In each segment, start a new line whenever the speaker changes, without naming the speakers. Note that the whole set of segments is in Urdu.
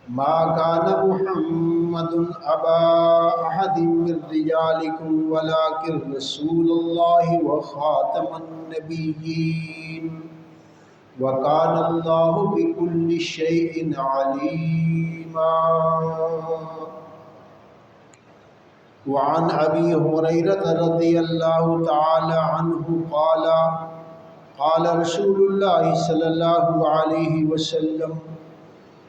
ما كان محمد أبا أحد من رجالكم ولكن رسول الله وخاتم النبيين وكان الله بكل شيء عليما. وعن أبي هريرة رضي الله تعالى عنه قال قال رسول الله صلى الله عليه وسلم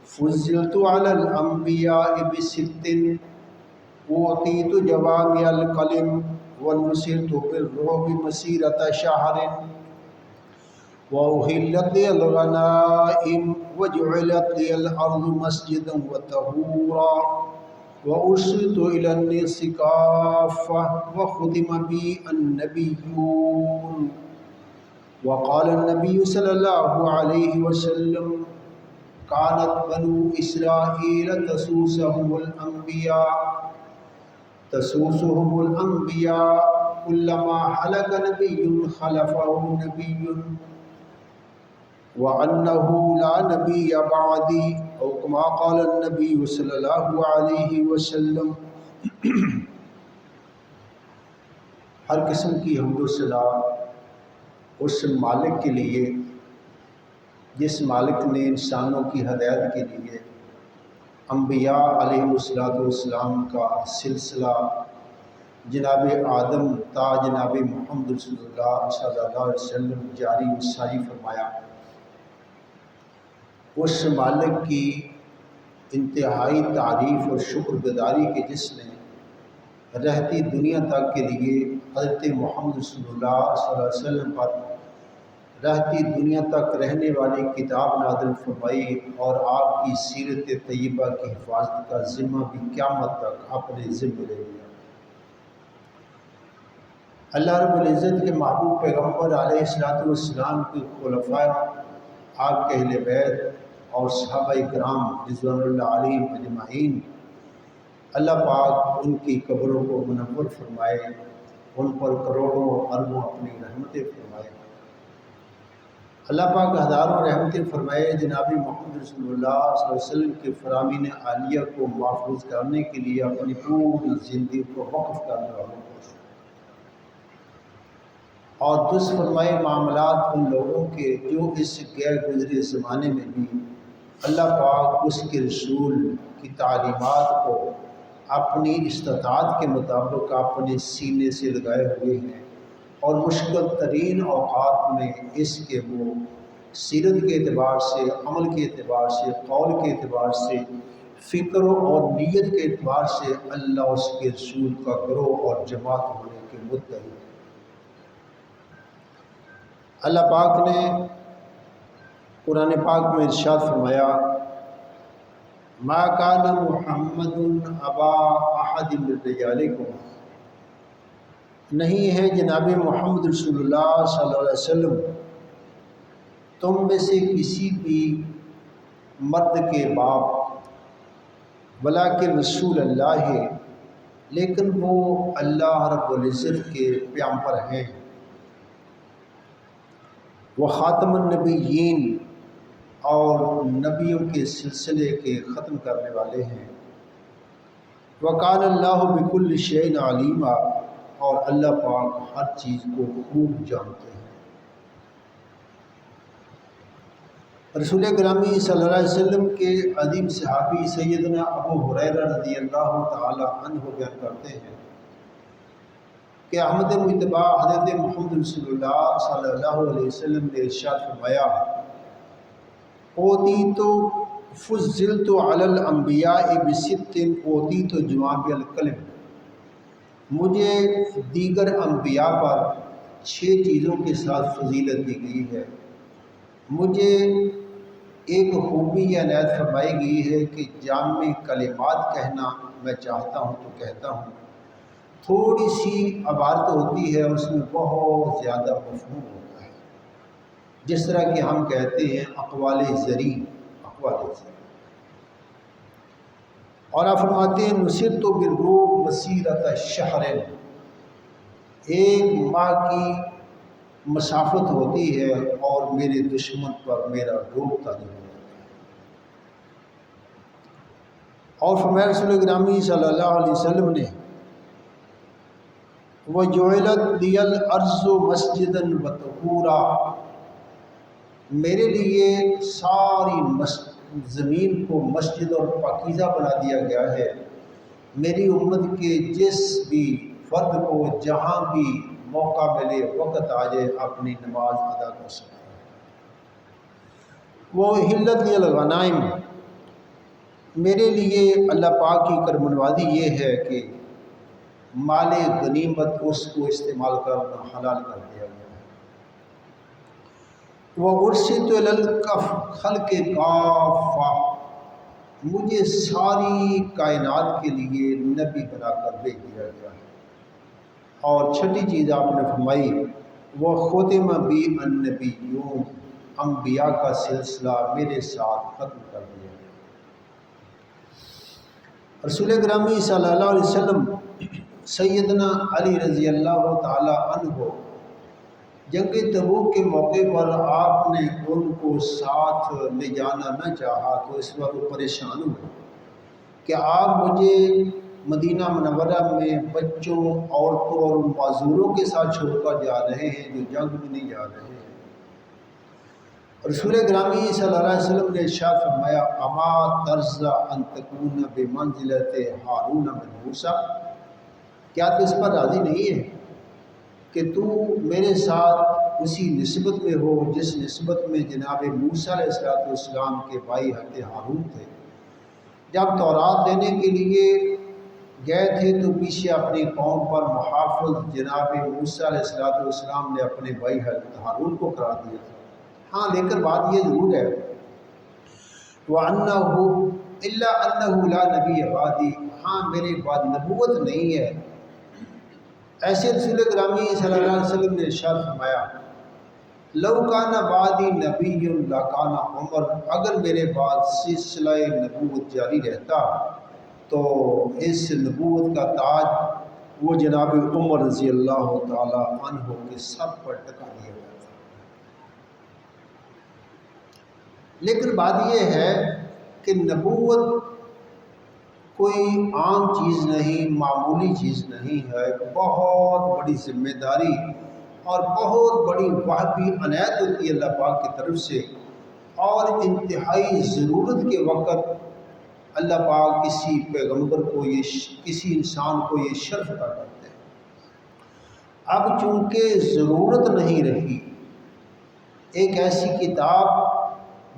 فضلت على الأنبياء بست أوتيت جوامع الكلم ونصرت بالرعب مسيرة شهر وأحلت لي الغنائم وجعلت لي الأرض مسجدا وطهورا وأرسلت إلى الناس كافة وختم بي النبيون. وقال النبي صلى الله عليه وسلم كانت بنو إسرائيل تسوسهم الأنبياء كلما هلك نبي خلفه نبي وأنه لا نبي بعدي أو كما قال النبي صلى الله عليه وسلم. ہر قسم کی حمد و ثنا اس مالک کے لیے جس مالک نے انسانوں کی ہدایت کے لیے انبیاء علیہ السلام کا سلسلہ جناب آدم تا جناب محمد رسول اللہ صلی اللہ علیہ وسلم جاری و ساری فرمایا. اس مالک کی انتہائی تعریف اور شکر گزاری کے جس نے رہتی دنیا تک کے لیے حضرت محمد رسول اللہ صلی اللہ علیہ وسلم پر رہتی دنیا تک رہنے والی کتاب نازل فرمائی اور آپ کی سیرت طیبہ کی حفاظت کا ذمہ بھی قیامت تک اپنے ذمہ لے لیا. اللہ رب العزت کے محبوب پیغمبر علیہ السلام کے خلفاء آپ کے اہل بیت اور صحابہ کرام رضوان اللہ علیہم اجمعین، اللہ پاک ان کی قبروں کو منور فرمائے، ان پر کروڑوں اربوں اپنی رحمتیں فرمائے. اللہ پاک ہزاروں رحمتیں فرمائے جناب محمد رسول اللہ صلی اللہ علیہ وسلم کے فرامین عالیہ کو محفوظ کرنے کے لیے اپنی پوری زندگی کو وقف کرنے والوں کو، اور درست فرمائے معاملات ان لوگوں کے جو اس غیر گزرے زمانے میں بھی اللہ پاک اس کے رسول کی تعلیمات کو اپنی استطاعت کے مطابق اپنے سینے سے لگائے ہوئے ہیں، اور مشکل ترین اوقات میں اس کے وہ سیرت کے اعتبار سے، عمل کے اعتبار سے، قول کے اعتبار سے، فکر اور نیت کے اعتبار سے اللہ اس کے رسول کا گروہ اور جماعت ہونے کے مدعی. اللہ پاک نے قرآن پاک میں ارشاد فرمایا ما کان محمد ابا احد من رجالکم، نہیں ہے جناب محمد رسول اللہ صلی اللہ علیہ وسلم تم میں سے کسی بھی مرد کے باپ، ولیکن رسول اللہ ہے، لیکن وہ اللہ رب العزت کے پیغمبر ہیں، وہ خاتم النبیین اور نبیوں کے سلسلے کے ختم کرنے والے ہیں، وکان اللہ بکل شیء علیما، اور اللہ پاک ہر چیز کو خوب جانتے ہیں. رسول گرامی صلی اللہ علیہ وسلم کے عظیم صحابی سیدنا ابو ہریرہ رضی اللہ تعالی عنہ بیان کرتے ہیں کہ احمد مجتبی حضرت محمد رسول اللہ صلی اللہ علیہ وسلم نے ارشاد فرمایا اوتیت فضلت علی الانبیاء بست اوتیت جوامع الکلم، مجھے دیگر انبیاء پر 6 چیزوں کے ساتھ فضیلت دی گئی ہے. مجھے ایک خوبی یہ عنایت فرمائی گئی ہے کہ جامع کلمات کہنا میں چاہتا ہوں تو کہتا ہوں. تھوڑی سی عبارت ہوتی ہے اور اس میں بہت زیادہ مفہوم ہوتا ہے، جس طرح کہ ہم کہتے ہیں اقوال زری. اور آپ فرماتے ہیں نصرت بالرعب مسیرۃ شہر، 1 ماہ کی مسافت ہوتی ہے اور میرے دشمن پر میرا رعب تاری ہو جاتا ہے. اور فرمایا رسول گرامی صلی اللہ علیہ وسلم نے وَجُعِلَتْ لِيَ الْأَرْضُ مَسْجِدًا وَطَهُورًا، میرے لیے ساری زمین کو مسجد اور پاکیزہ بنا دیا گیا ہے۔ میری امت کے جس بھی فرد کو جہاں بھی موقع ملے، وقت آ جائے، اپنی نماز ادا کر سکتا ہے۔ وہ حلت لیے الغنائم، میرے لیے اللہ پاک کی کرم نوازی یہ ہے کہ مال غنیمت اس کو استعمال کرنا حلال کر دیا گیا ہے۔ وَأُرْسِلْتُ إِلَى الْخَلْقِ كَافَّةً، مجھے ساری کائنات کے لیے نبی بنا کر بھیج دیا گیا ہے۔ اور چھٹی چیز آپ نے فرمائی وَخُتِمَ بِي النَّبِيُّونَ، انبیاء کا سلسلہ میرے ساتھ ختم کر دیا گیا۔ رسول گرامی صلی اللہ علیہ وسلم سیدنا علی رضی اللہ تعالی عنہ جنگ تبوک کے موقع پر آپ نے ان کو ساتھ لے جانا نہ چاہا تو اس وقت وہ پریشان ہوئے کہ آپ مجھے مدینہ منورہ میں بچوں، عورتوں اور معذوروں کے ساتھ چھوڑ کر جا رہے ہیں جو جنگ میں نہیں جا رہے ہیں۔ رسول گرامی صلی اللہ علیہ وسلم نے ارشاد فرمایا اما ترضی ان تکون بمنزلۃ ہارون من موسیٰ، کیا تو اس پر راضی نہیں ہے کہ تو میرے ساتھ اسی نسبت میں ہو جس نسبت میں جناب موسیٰ علیہ السلام کے بھائی حضرت ہارون تھے؟ جب تورات دینے کے لیے گئے تھے تو پیچھے اپنی قوم پر محافظ جناب موسیٰ علیہ السلام نے اپنے بھائی حضرت ہارون کو قرار دیا تھا۔ ہاں لیکن بات یہ ضرور ہے وَأَنَّهُ إِلَّا أَنَّهُ لَا نَبِيَّ بَعْدِي، ہاں میرے بعد نبوت نہیں ہے۔ ایسے رسول گرامی صلی اللہ علیہ وسلم نے ارشاد فرمایا لَوْ كَانَ بَعْدِي نَبِيٌّ لَكَانَ عُمَرٌ، اگر میرے بعد سلسلہ نبوت جاری رہتا تو اس نبوت کا تاج وہ جناب عمر رضی اللہ تعالی عنہ کے سب پر ٹکا دیا گیا تھا۔ لیکن بات یہ ہے کہ نبوت کوئی عام چیز نہیں، معمولی چیز نہیں ہے، بہت بڑی ذمہ داری اور بہت بڑی وحی عنایت ہوتی ہے اللہ پاک کی طرف سے، اور انتہائی ضرورت کے وقت اللہ پاک کسی پیغمبر کو کسی انسان کو یہ شرف عطا کرتے ہیں۔ اب چونکہ ضرورت نہیں رہی، ایک ایسی کتاب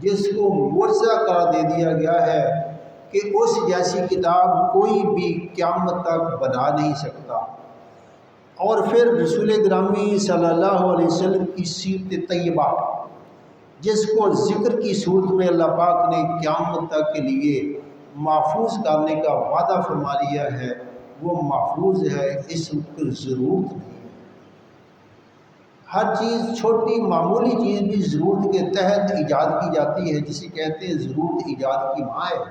جس کو معجزہ قرار دے دیا گیا ہے کہ اس جیسی کتاب کوئی بھی قیامت تک بنا نہیں سکتا، اور پھر رسول گرامی صلی اللہ علیہ وسلم کی سیرت طیبہ جس کو ذکر کی صورت میں اللہ پاک نے قیامت تک کے لیے محفوظ کرنے کا وعدہ فرما لیا ہے، وہ محفوظ ہے، اس کی ضرورت نہیں ہے۔ ہر چیز چھوٹی معمولی چیز بھی ضرورت کے تحت ایجاد کی جاتی ہے، جسے کہتے ہیں ضرورت ایجاد کی ماں ہے،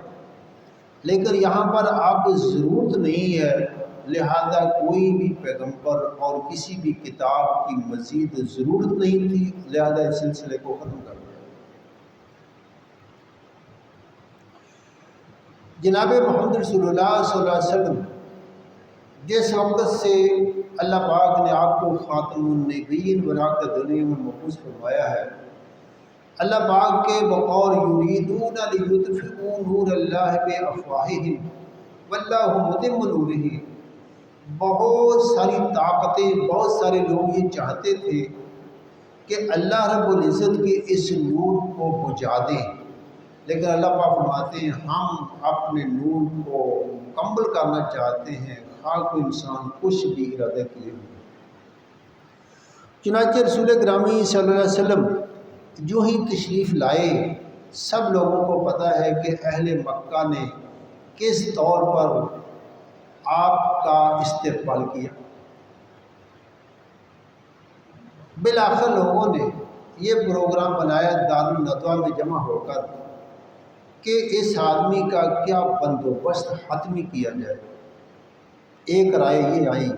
لیکن یہاں پر اب ضرورت نہیں ہے، لہذا کوئی بھی پیغمبر اور کسی بھی کتاب کی مزید ضرورت نہیں تھی، لہذا اس سلسلے کو ختم کر دیا۔ جناب محمد رسول اللہ صلی اللہ علیہ وسلم جس وقت سے اللہ پاک نے آپ کو خاتم النبیین براق دنیا میں محفوظ فرمایا ہے، اللہ پاک کے بقول یریدون لیطفئوا نور اللہ بافواہہم واللہ متم نورہ، بہت ساری طاقتیں، بہت سارے لوگ یہ چاہتے تھے کہ اللہ رب العزت کے اس نور کو بجھا دیں، لیکن اللہ پاک فرماتے ہیں ہم اپنے نور کو مکمل کرنا چاہتے ہیں، خواہ کوئی انسان کچھ بھی ارادہ کیے ہوئے۔ چنانچہ رسول گرامی صلی اللہ علیہ وسلم جو ہی تشریف لائے، سب لوگوں کو پتہ ہے کہ اہل مکہ نے کس طور پر آپ کا استقبال کیا۔ بالآخر لوگوں نے یہ پروگرام بنایا دارالندوہ میں جمع ہو کر کہ اس آدمی کا کیا بندوبست حتمی کیا جائے۔ ایک رائے یہ آئی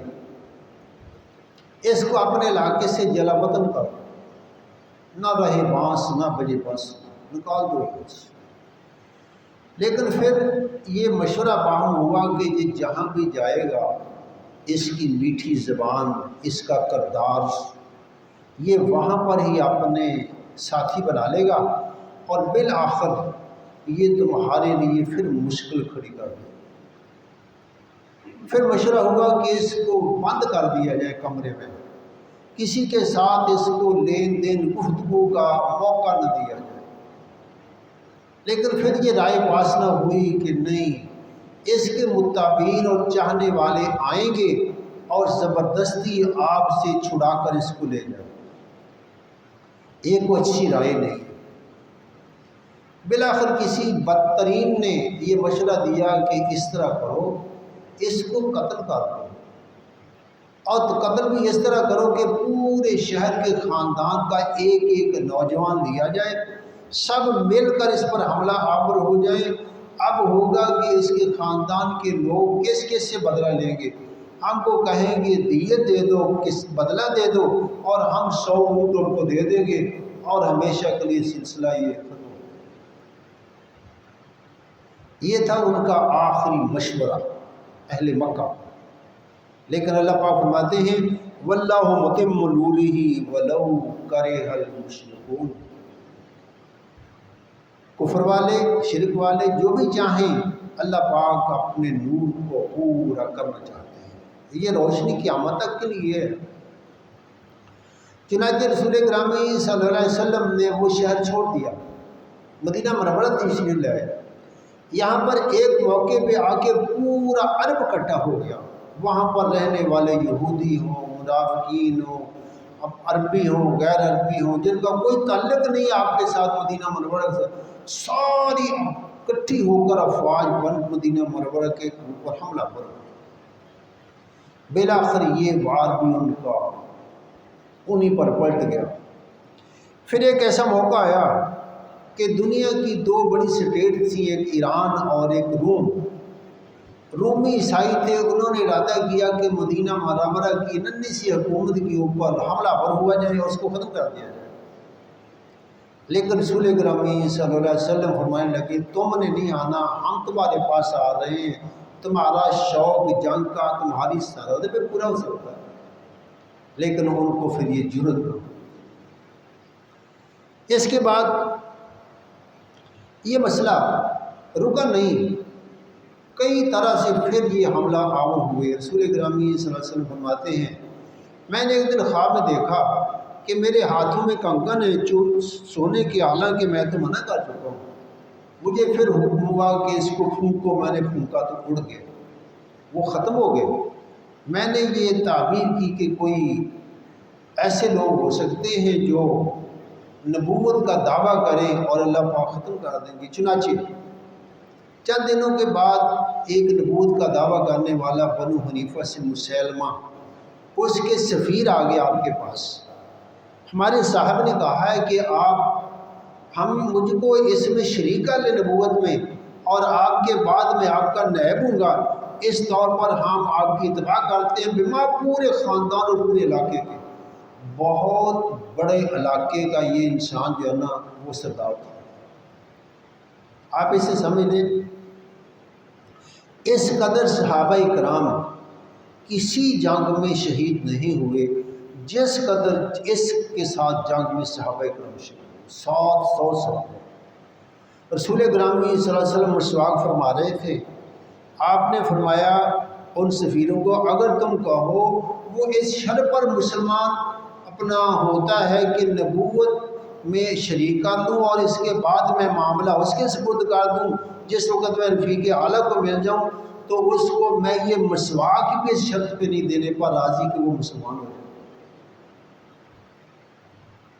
اس کو اپنے علاقے سے جلا وطن کرو، نہ رہے بانس نہ بجے بس، نکال دو بس۔ لیکن پھر یہ مشورہ باہم ہوا کہ یہ جہاں بھی جائے گا اس کی میٹھی زبان، اس کا کردار، یہ وہاں پر ہی اپنے ساتھی بنا لے گا اور بالآخر یہ تمہارے لیے پھر مشکل کھڑی کر دے۔ پھر مشورہ ہوا کہ اس کو بند کر دیا جائے کمرے میں، کسی کے ساتھ اس کو لین دین گفتگو کا موقع نہ دیا جائے۔ لیکن پھر یہ رائے پاس نہ ہوئی کہ نہیں، اس کے متابعین اور چاہنے والے آئیں گے اور زبردستی آپ سے چھڑا کر اس کو لے جائیں۔ ایک وہ اچھی رائے نہیں۔ بالآخر کسی بدترین نے یہ مشورہ دیا کہ اس طرح کرو، اس کو قتل کر دو، اور قتل بھی اس طرح کرو کہ پورے شہر کے خاندان کا ایک ایک نوجوان لیا جائے، سب مل کر اس پر حملہ آور ہو جائیں۔ اب ہوگا کہ اس کے خاندان کے لوگ کس کس سے بدلہ لیں گے، ہم کو کہیں گے دیت دے دو، کس بدلہ دے دو، اور ہم 100 اونٹ ان کو دے دیں گے اور ہمیشہ کے لیے سلسلہ یہ ختم ہو۔ یہ تھا ان کا آخری مشورہ اہل مکہ۔ لیکن اللہ پاک فرماتے ہیں واللہ متم نورہ ولو کرہ المشرکون، کفر والے، شرک والے جو بھی چاہیں اللہ پاک اپنے نور کو پورا کرنا چاہتے ہیں۔ یہ روشنی قیامت تک کے لیے ہے۔ چنانچہ رسول گرامی صلی اللہ علیہ وسلم نے وہ شہر چھوڑ دیا، مدینہ منورہ تشریف لائے۔ یہاں پر ایک موقع پہ آ کے پورا عرب اکٹھا ہو گیا، وہاں پر رہنے والے یہودی ہوں، منافقین ہوں، اب عربی ہوں، غیر عربی ہوں، جن کا کوئی تعلق نہیں آپ کے ساتھ مدینہ منورہ سے، ساری اکٹھی ہو کر افواج بن مدینہ منورہ کے اوپر حملہ پر ہوئی۔ بالآخر یہ وار بھی ان کا انہی پر پلٹ گیا۔ پھر ایک ایسا موقع آیا کہ دنیا کی 2 بڑی سٹیٹ تھیں، ایک ایران اور ایک روم۔ رومی عیسائی تھے، انہوں نے ارادہ کیا کہ مدینہ منورہ کی ننھی سی حکومت کے اوپر حملہ آور ہوا جائے اور اس کو ختم کر دیا جائے۔ لیکن رسول گرامی صلی اللہ علیہ وسلم فرمانے لگے تم نے نہیں آنا، ہم تمہارے پاس آ رہے ہیں، تمہارا شوق جنگ کا تمہاری سرحد پہ پورا ہو سکتا ہے۔ لیکن ان کو پھر یہ جرأت نہ ہوئی۔ اس کے بعد یہ مسئلہ رکا نہیں، کئی طرح سے پھر یہ حملہ آور ہوئے۔ رسول گرامی صلی اللہ علیہ وسلم فرماتے ہیں میں نے ایک دن خواب میں دیکھا کہ میرے ہاتھوں میں کنگن ہے سونے کے، حالانکہ میں تو منع کر چکا ہوں۔ مجھے پھر حکم ہوا کہ اس کو پھونکو، میں نے پھونکا تو اڑ گئے، وہ ختم ہو گئے۔ میں نے یہ تعبیر کی کہ کوئی ایسے لوگ ہو سکتے ہیں جو نبوت کا دعویٰ کریں اور اللہ پاک ختم کر دیں گے۔ چنانچہ چند دنوں کے بعد ایک نبوت کا دعویٰ کرنے والا بنو حنیفہ سے مسیلمہ، اس کے سفیر آ گیا آپ کے پاس۔ ہمارے صاحب نے کہا ہے کہ مجھ کو اس میں شریک کر لیں نبوت میں، اور آپ کے بعد میں آپ کا نائب ہوں گا، اس طور پر ہم آپ کی اتباع کرتے ہیں۔ بما پورے خاندان اور پورے علاقے کے، بہت بڑے علاقے کا یہ انسان جو ہے نا وہ سردار تھا۔ آپ اسے سمجھ لیں، اس قدر صحابہ کرام کسی جنگ میں شہید نہیں ہوئے جس قدر اس کے ساتھ جنگ میں صحابہ کرام شہید ہوئے، 700 صحابہ۔ رسول گرامی صلی اللہ علیہ وسلم مسواک فرما رہے تھے، آپ نے فرمایا ان سفیروں کو اگر تم کہو وہ اس شر پر مسلمان اپنا ہوتا ہے کہ نبوت میں شریک کر دوں اور اس کے بعد میں معاملہ اس کے سپرد کر دوں، جس وقت میں رفیق اعلیٰ کو مل جاؤں تو اس کو میں یہ مسواک بھی اس شرط پہ نہیں دینے پر راضی کہ وہ مسلمان ہو جائے۔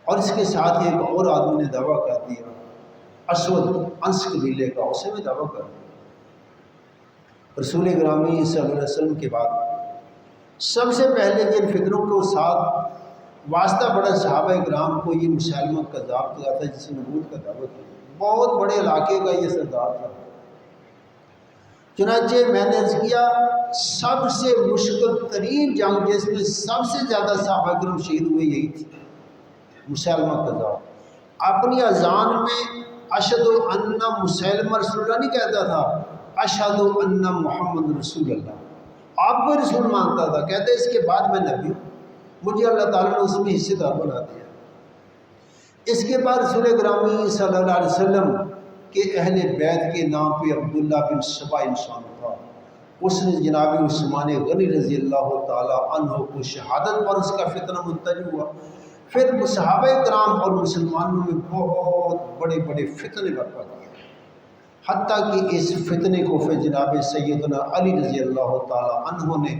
اور اس کے ساتھ ایک اور آدمی نے دعویٰ کر دیا، اسود انس قبیلے کا، اسے میں دعویٰ کر دیا۔ رسول گرامی صلی اللہ علیہ وسلم کے بعد سب سے پہلے جن فکروں کو ساتھ واسطہ بڑا صحابہ کرام کو یہ مسلمہ کذاب کیا تھا جس نے نبوت کا دعویٰ کیا، بہت بڑے علاقے کا یہ سردار تھا۔ چنانچہ میں نے عرض کیا سب سے مشکل ترین جنگ جس میں سب سے زیادہ صحابہ کرام شہید ہوئے یہی تھی، مسلمہ کذاب۔ اپنی اذان میں اشہد ان مسلمہ رسول اللہ نہیں کہتا تھا، اشہد ان محمد رسول اللہ، آپ کو رسول مانتا تھا، کہتے اس کے بعد میں نبی ہوں، مجھے اللہ تعالیٰ نے اس میں حصے دار بنا دیا۔ اس کے بعد رسول گرامی صلی اللہ علیہ وسلم کے اہل بیت کے نام پہ عبداللہ بن سبا انسان تھا، اس نے جناب عثمان غنی رضی اللہ تعالیٰ عنہ کو شہادت پر اس کا فتنہ منتج ہوا۔ پھر صحابہ کرام اور مسلمانوں میں بہت بڑے بڑے فتنے برپا کیے، حتیٰ کہ اس فتنے کو پھر جناب سیدنا علی رضی اللہ تعالیٰ عنہ نے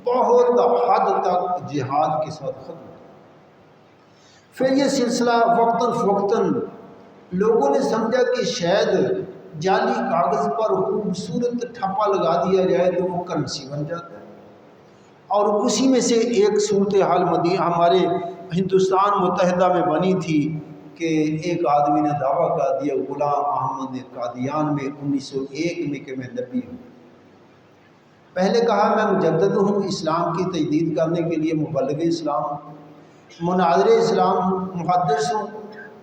بہت حد تک جہاد کے ساتھ ختم کیا۔ پھر یہ سلسلہ وقتاً فوقتاً لوگوں نے سمجھا کہ شاید جعلی کاغذ پر خوبصورت ٹھپا لگا دیا جائے تو وہ کرنسی بن جاتا ہے، اور اسی میں سے ایک صورتحال ہمارے ہندوستان متحدہ میں بنی تھی کہ ایک آدمی نے دعویٰ کر دیا غلام احمد نے قادیان میں 1901 میں کہ میں نبی ہوں۔ پہلے کہا میں مجدد ہوں، اسلام کی تجدید کرنے کے لیے مبلغ اسلام ہوں، مناظر اسلام ہوں، محدث ہوں،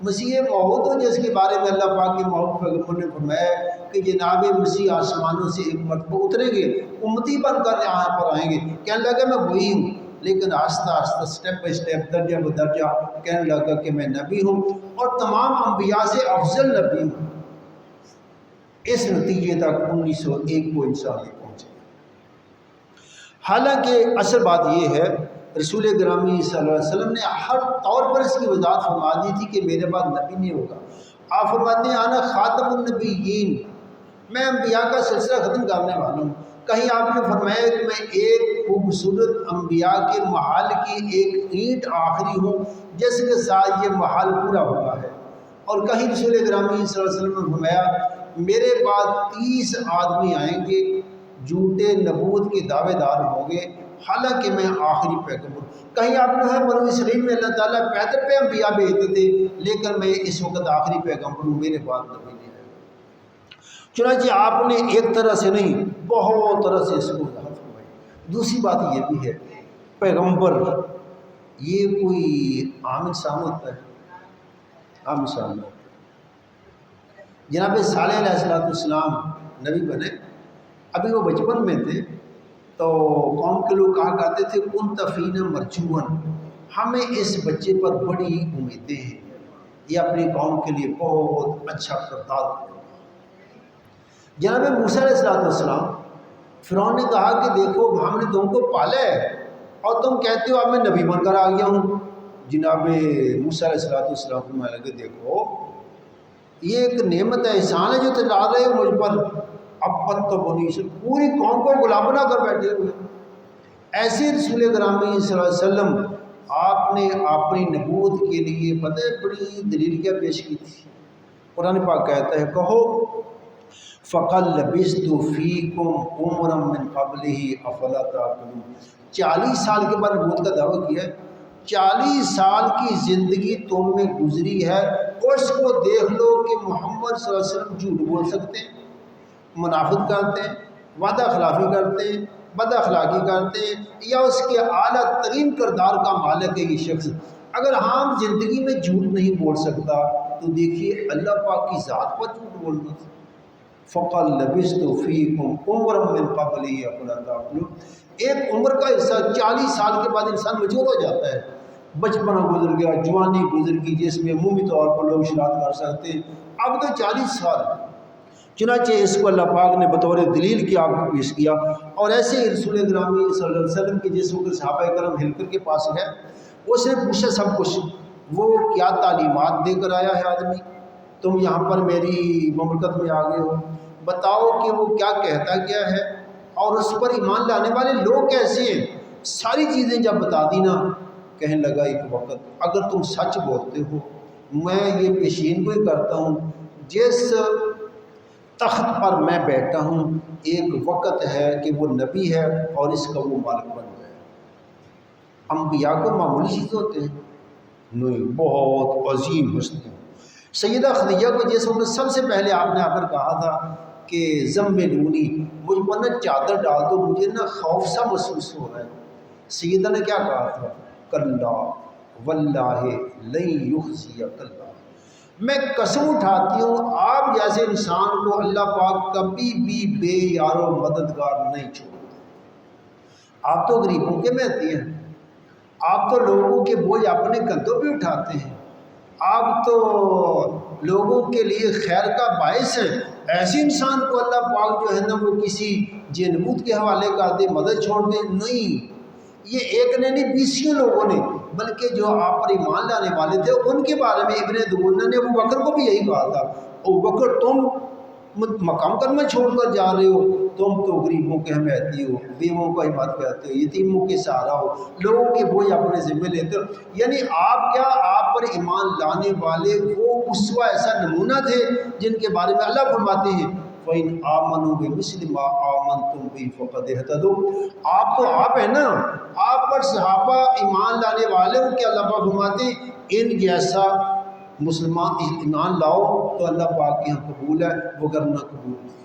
مسیح موعود ہوں جس کے بارے میں اللہ پاک کے محبوب پیغمبر نے فرمایا کہ جناب مسیح آسمانوں سے ایک مرتبہ اتریں گے، امتی بن کر یہاں پر آئیں گے۔ کہنے لگا میں وہی ہوں، لیکن آہستہ آہستہ سٹیپ بائی سٹیپ درجہ بدرجہ کہنے لگا کہ میں نبی ہوں اور تمام انبیاء سے افضل نبی ہوں۔ اس نتیجے تک 1901 کو انسان یہ پہنچے۔ حالانکہ اصل بات یہ ہے رسول گرامی صلی اللہ علیہ وسلم نے ہر طور پر اس کی وضاحت فرما دی تھی کہ میرے بعد نبی نہیں ہوگا۔ آپ فرماتے ہیں انا خاتم النبیین، میں انبیاء کا سلسلہ ختم کرنے والا ہوں۔ کہیں آپ نے فرمایا کہ میں ایک خوبصورت انبیاء کے محل کی ایک اینٹ آخری ہوں جس کے ساتھ یہ محل پورا ہوا ہے، اور کہیں رسول گرامی صلی اللہ علیہ وسلم نے فرمایا میرے بعد 30 آدمی آئیں گے جھوٹے نبوت کے دعوے دار ہوں گے، حالانکہ میں آخری پیغمبر ہوں۔ کہیں آپ نے ہے بنو اسرائیل میں اللہ تعالیٰ پیدر پہ انبیاء بھیجتے تھے، لیکن میں اس وقت آخری پیغمبر ہوں، میرے بعد نبی نہیں ہے۔ چنانچہ آپ نے ایک طرح سے نہیں بہت طرح سے اس کو وضاحت فرمائی۔ دوسری بات یہ بھی ہے پیغمبر یہ کوئی عام انسان ہوتا ہے؟ عام انسان نہیں ہوتا۔ جناب صالح علیہ السلام نبی بنے، ابھی وہ بچپن میں تھے تو قوم کے لوگ کہا کرتے تھے کن فینا مرجون، ہمیں اس بچے پر بڑی امیدیں ہیں، یہ اپنی قوم کے لیے بہت اچھا کردار ہے۔ جناب موسیٰ علیہ السلام فرعون نے کہا کہ دیکھو ہم نے تم کو پالا ہے اور تم کہتے ہو اب میں نبی بن کر آ گیا ہوں۔ جناب موسیٰ علیہ السلام فرمانے لگے دیکھو یہ ایک نعمت ہے، احسان ہے جو تم لا رہے ہو مجھ پر، اب تو بنی سے پوری قوم کو غلام بنا کر بیٹھے ہوئے۔ ایسے رسول گرامی صلی اللہ علیہ وسلم آپ نے اپنی نبوت کے لیے پتہ ہے بڑی دلیل کیا پیش کی تھی؟ قرآن پاک کہتا ہے کہو فَقَدْ لَبِثْتُ فِيكُمْ عُمُرًا مِّن قَبْلِهِ أَفَلَا تَعْقِلُونَ، 40 سال کے بعد نبوت کا دعویٰ کیا ہے، 40 سال کی زندگی تم میں گزری ہے، اس کو دیکھ لو کہ محمد صلی اللہ علیہ وسلم جھوٹ بول سکتے ہیں، منافق کرتے ہیں، وعدہ خلافی کرتے ہیں، بد اخلاقی کرتے ہیں، یا اس کے اعلیٰ ترین کردار کا مالک ہے یہ شخص، اگر عام زندگی میں جھوٹ نہیں بول سکتا تو دیکھیے اللہ پاک کی ذات پر جھوٹ بولنا۔ فَقَدْ لَبِثْتُ فِيكُمْ عُمُرًا مِّن قَبْلِهِ أَفَلَا تَعْقِلُونَ، ایک عمر کا حصہ 40 سال کے بعد انسان مچور ہو جاتا ہے، بچپنا گزر گیا، جوانی گزر گئی جس میں عمومی طور پر لوگ شرارت کر سکتے ہیں، اب تو 40 سال۔ چنانچہ اس کو اللہ پاک نے بطور دلیل کی آپ کو پیش کیا، اور ایسے ہی رسول گرامی صلی اللہ علیہ وسلم کے جس وقت صحابہ کرام ہلکر کے پاس ہے، اس نے پوچھا سب کچھ، وہ کیا تعلیمات دے کر آیا ہے آدمی، تم یہاں پر میری مملکت میں آ گئے ہو، بتاؤ کہ وہ کیا کہتا کیا ہے اور اس پر ایمان لانے والے لوگ کیسے ہیں، ساری چیزیں جب بتا دی نا، کہنے لگا ایک وقت اگر تم سچ بولتے ہو میں یہ پیشین گوئی کرتا ہوں جس تخت پر میں بیٹھا ہوں ایک وقت ہے کہ وہ نبی ہے اور اس کا وہ مالک بن گیا ہے۔ انبیاء کو معمولی چیز ہوتے ہیں نہیں، بہت عظیم ہستی۔ سیدہ خدیجہ کو جس وقت سب سے پہلے آپ نے آ کر کہا تھا کہ زملونی، مجھ پر نہ چادر ڈال دو، مجھے نہ خوف سا محسوس ہو رہا ہے، سیدہ نے کیا کہا تھا؟ کلا واللہ لن یخزیک اللہ، میں قسم اٹھاتی ہوں آپ جیسے انسان کو اللہ پاک کبھی بھی بے یار و مددگار نہیں چھوڑتا۔ آپ تو غریبوں کے مہتی ہیں، آپ تو لوگوں کے بوجھ اپنے کندھوں پہ اٹھاتے ہیں، آپ تو لوگوں کے لیے خیر کا باعث ہیں۔ ایسے انسان کو اللہ پاک جو ہے نا وہ کسی جنبوت کے حوالے کر دے، مدد چھوڑ دے؟ نہیں، یہ ایک نے نہیں 20 لوگوں نے، بلکہ جو آپ پر ایمان لانے والے تھے ان کے بارے میں ابن دغنہ نے ابوبکر کو بھی یہی کہا تھا، ابوبکر تم مقام کرنا چھوڑ کر جا رہے ہو، تم تو غریبوں کے حمایتی ہو، بیووں کا حمایت کرتے ہو، یتیموں کے سہارا ہو، لوگوں کے بوجھ اپنے ذمہ لیتے ہو۔ یعنی آپ کیا، آپ پر ایمان لانے والے وہ اسوہ ایسا نمونہ تھے جن کے بارے میں اللہ فرماتے ہیں فَإِنْ آمَنُوا بِمِثْلِ مَا آمَنْتُمْ بِهِ فَقَدِ اهْتَدَوْا۔ آپ تو آپ ہیں نا، آپ پر صحابہ ایمان لانے والے ہو کہ اللہ پاک فرماتے ہیں ان جیسا مسلمان ایمان لاؤ تو اللہ پاک کے یہاں قبول ہے، وگرنہ قبول نہیں۔